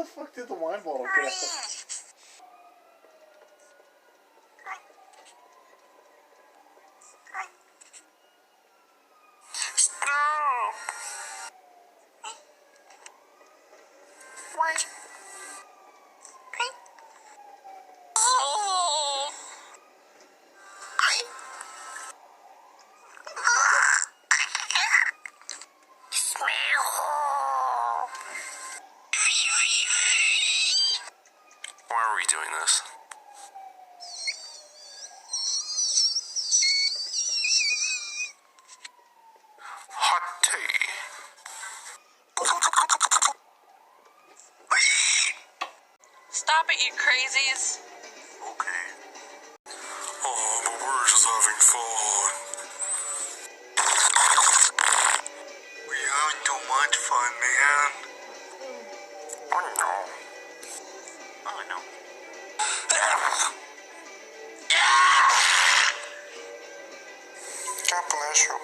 the fuck did the wine bottle get out? Why are we doing this? Hot tea. Stop it, you crazies. Okay. Oh, but we're just having fun. We're having too much fun, man. Oh no. Oh no. God bless you.